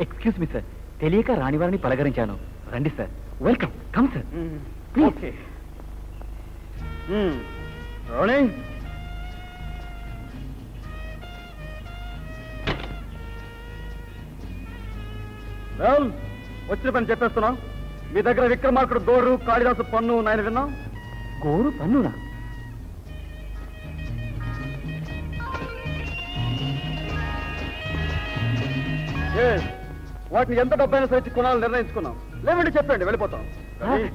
Excuse me sir, తెలియక రాణివారిని పలకరించాను. రండి sir. Welcome. Come sir. Okay. రాణి, వచ్చిన పని చెప్పేస్తున్నాం. మీ దగ్గర విక్రమార్కుడు గోరు, కాళిదాసు పన్ను ఉన్నాయని విన్నాం. గోరు పన్నునా? వాటిని ఎంత డబ్బైనా సరే కొనాలని నిర్ణయించుకున్నాం. లేవండి, చెప్పండి, వెళ్ళిపోతాం.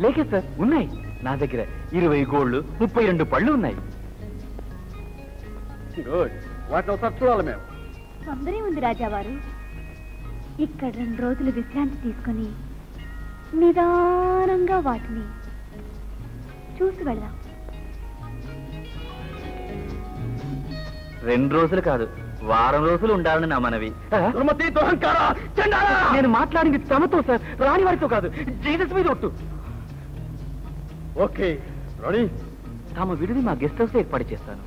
లేకే సార్, ఉన్నాయి నా దగ్గర 20 గోళ్లు, 32 పళ్ళు ఉన్నాయి. గుడ్. వాటిని ఒకసారి చూడాలి మేము. తొందరే ఉంది రాజావారు. ఇక్కడ 2 రోజులు విశ్రాంతి తీసుకుని నిదానంగా వాటిని చూసి వెళ్దాం. 2 రోజులు కాదు, వారం రోజులు ఉండాలని నా మనవి. నేను మాట్లాడింది తమతో సార్, రాణివారితో కాదు. జీసస్ మీద ఒట్టు. ఓకే రాణి, తాము విడిది మా గెస్ట్ హౌస్ ఏర్పాటు చేస్తాను.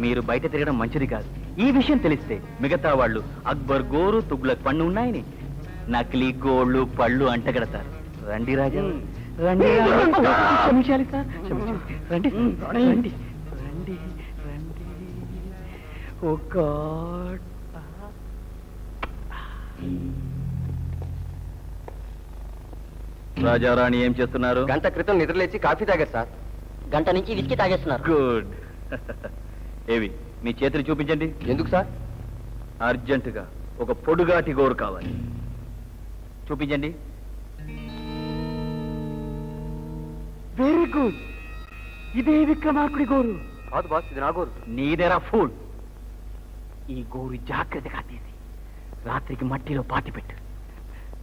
మీరు బయట తిరగడం మంచిది కాదు. ఈ విషయం తెలిస్తే మిగతా వాళ్ళు అక్బర్ గోరు, తుగ్లక్ పన్ను ఉన్నాయని నకిలీ గోళ్లు, పళ్ళు అంటగడతారు. రండి రాజా, రండి. క్షమించాలి సార్, క్షమించాలి. రండి రండి రండి రండి. ఓ గాడ్. రాజారాణి ఏం చేస్తున్నారు? గంట క్రితం నిద్రలేచి కాఫీ తాగారు సార్. గంట నుంచి విస్కీ తాగేస్తున్నారు. గుడ్. ఏవి మీ చేతులు చూపించండి. ఎందుకు సార్? అర్జెంటుగా ఒక పొడుగాటి గోరు కావాలి. చూపించండి. Very good. ఇదే విక్రమార్కుడి గోరు. కాదు బాస్, ఇది నా గోరు. నీదెరా ఫూల్. ఈ గోరు జాగ్రత్తగా తీసి రాత్రికి మట్టిలో పాతిపెట్టు.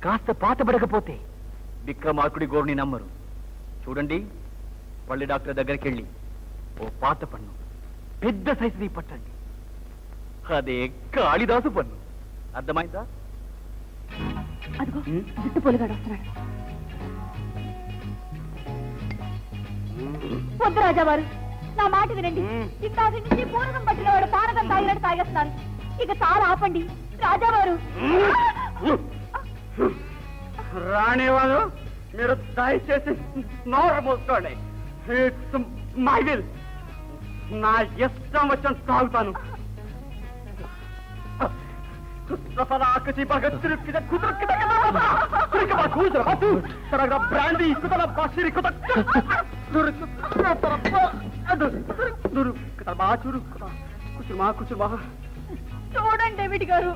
కాస్త పాతబడకపోతే విక్రమార్కుడి గోరుని నమ్మరు. చూడండి, పల్లి డాక్టర్ దగ్గరికి వెళ్ళి ఓ పాత పన్ను పెద్ద సైజుది పట్టండి. అదే కాళిదాసు పన్ను. అర్థమైందా? అదిగో జుట్టు పొలిగాడు వస్తున్నాడు. వద్దు రాజావారు, నా మాట వినండి. ఇందాక నుంచి పూనకం పట్టిన వాడు పానకం తాగినట్టు తాగేస్తున్నారు. ఇక చాలా ఆపండి రాజావారు. రాణివారు, మీరు దయచేసి నోరు మూసుకోండి. It's my will. నా ఇష్టం వచ్చిన తాగుతాను. చూడండి డేవిడ్ గారు,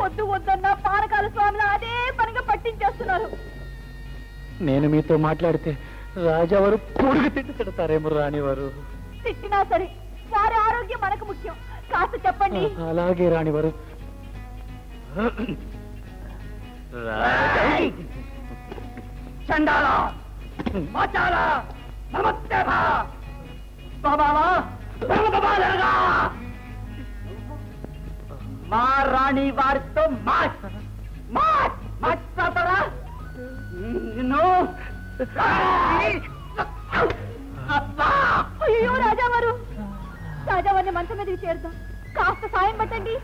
వద్దు వద్దన్న పానకాల స్వామిని అదే పనిగా పట్టించేస్తున్నారు. నేను మీతో మాట్లాడితే రాజావారు పొడుగు తిడతారేమో. రాణివారు తిట్టినా సరే వారి ఆరోగ్యం మనకు ముఖ్యం. కాస్త చెప్పండి. అలాగే రాణివారు. చండాలా, మాచాలా, నమస్తేభా, బాబావా, బాబాలేగా. మా రాణి వారితో మాచ్ మాచ్ మాట్లాడతారా? నిన్ను అయ్యో రాజావారు, రాజావారిని మంచం మీదకి చేరుదాం. కాస్త సాయం పట్టండి.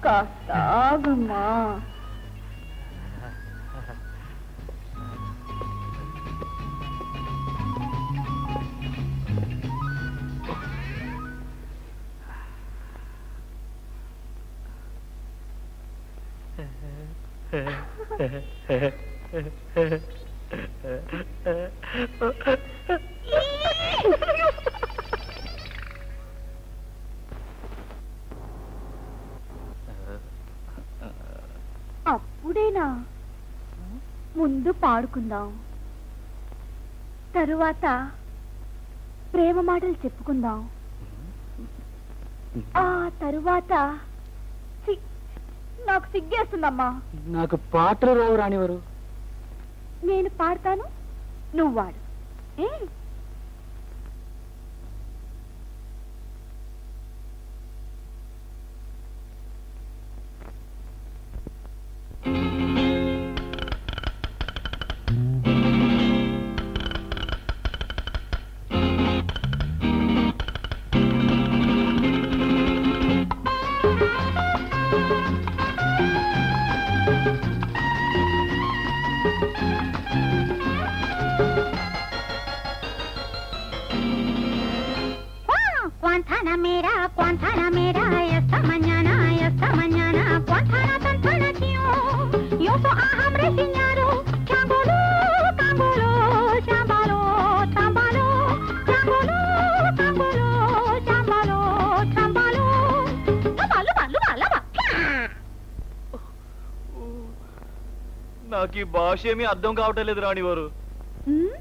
కాస్త ఆగమ్మా. అప్పుడేనా? ముందు పాడుకుందాం, తరువాత ప్రేమ మాటలు చెప్పుకుందాం. ఆ తరువాత నాకు సిగ్గేస్తుందమ్మా. నాకు పాటలు రావు రాణివారు. నేను పాడతాను, నువ్వు వాడు. నాకు ఈ భాష ఏమీ అర్థం కావటం లేదు రాణివారు. ఉమ్,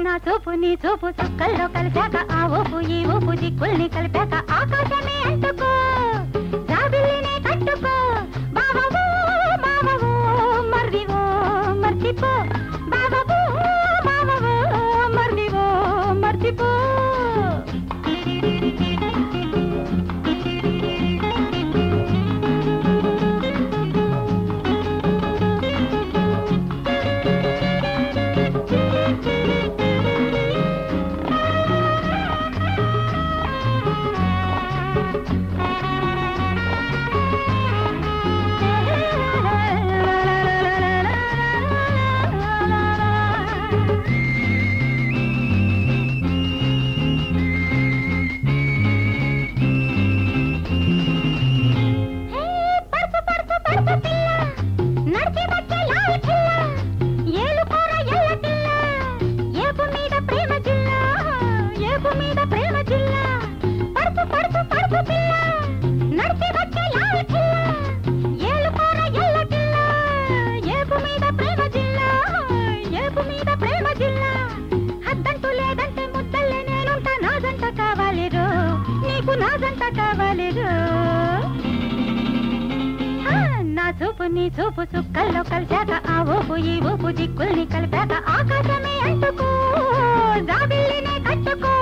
నా చూపు నీ చూపు చుక్కల్లో కలిశాక ఆ ఊపు ఈ ఊపు దిక్కుల్ని కలిపాక ఆకాశమే అంటుకో జాబిల్లినే కట్టుకో బావవో మావవో మర్రివో మర్చిపో బావవో మావవో మర్రివో మర్చిపో చూపు నీ చూపు చుక్కల్లో కలిశాక ఆ ఊపు ఈ ఊపు దిక్కుల్ని కలిపాక ఆకాశమే అంటుకో జాబిల్లినే కట్టుకో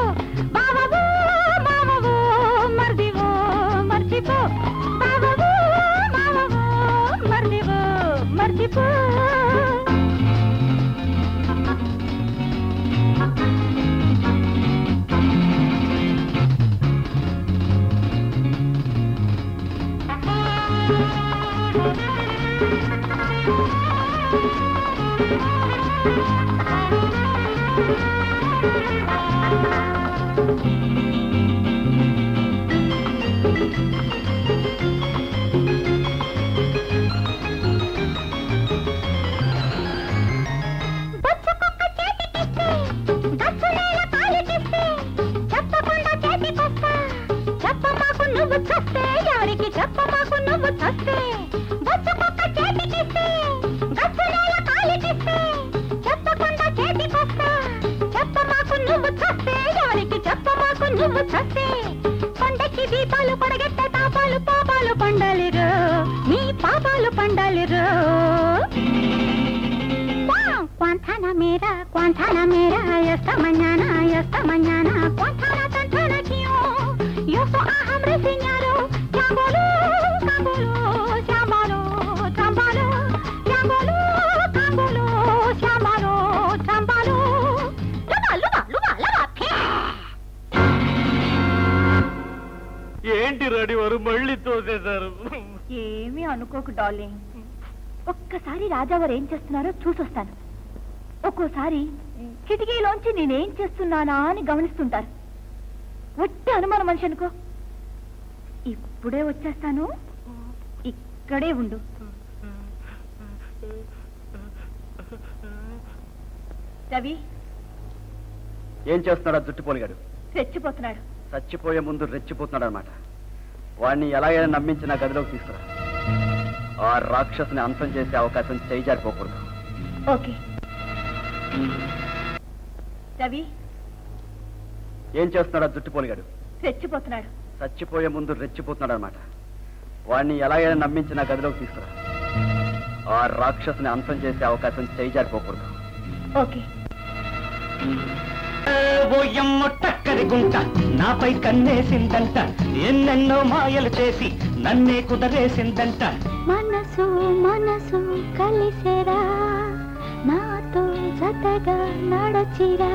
బావవో మావవో మర్దివో మర్చిపో బావవో మావవో మర్దివో మర్చిపో కొండకి దీపాలు పడగెట్టే తాపాలు పాపాలు పండాలిరు నీ పాపాలు పండాలిరు Guantanamera, esta mañana, Guantana tantana kio, yo so aham reseñado, chambolo, chambolo, chambalo, chambalo, chambolo, chambolo, chambalo, chambalo, luba, phe. ఏంటి రాణివారు మళ్ళీ తోసేశారు? ఏమీ అనుకోకు డార్లింగ్. ఒక్కసారి రాజావారు ఏం చేస్తున్నారో చూసొస్తాను. ఒక్కోసారి కిటికీలోంచి నేనేం చేస్తున్నానా అని గమనిస్తుంటారు. ఒట్టి అనుమానం మనిషి అనుకో. ఇప్పుడే వచ్చేస్తాను, ఇక్కడే ఉండు. రవి ఏం చేస్తున్నాడా జుట్టుపోలిగాడు? రెచ్చిపోతున్నాడు. చచ్చిపోయే ముందు రెచ్చిపోతున్నాడు అనమాట. వాడిని ఎలాగైనా నమ్మించి నా గదిలోకి తీసుకురా. ఆ రాక్షసుని అంతం చేసే అవకాశం చేయిజారిపోకూడదు. ఓకే. రవి ఏం చేస్తున్నాడా జుట్టుపోలిగాడు? రెచ్చిపోతున్నాడు. చచ్చిపోయే ముందు రెచ్చిపోతున్నాడు అనమాట. వాడిని ఎలాగైనా నమ్మించి నా గదిలోకి తీసుకురా. ఆ రాక్షసుని అంతం చేసే అవకాశం చేయిజారిపోకూడదు. ఓకే. ఓయమ్మ టక్కరి గుంట నాపై కన్నేసిందంట, ఎన్నెన్నో మాయలు చేసి నన్నే కుదరేసిందంట. మనసు మనసు కలిసేరా నాతో జతగా నడచిరా.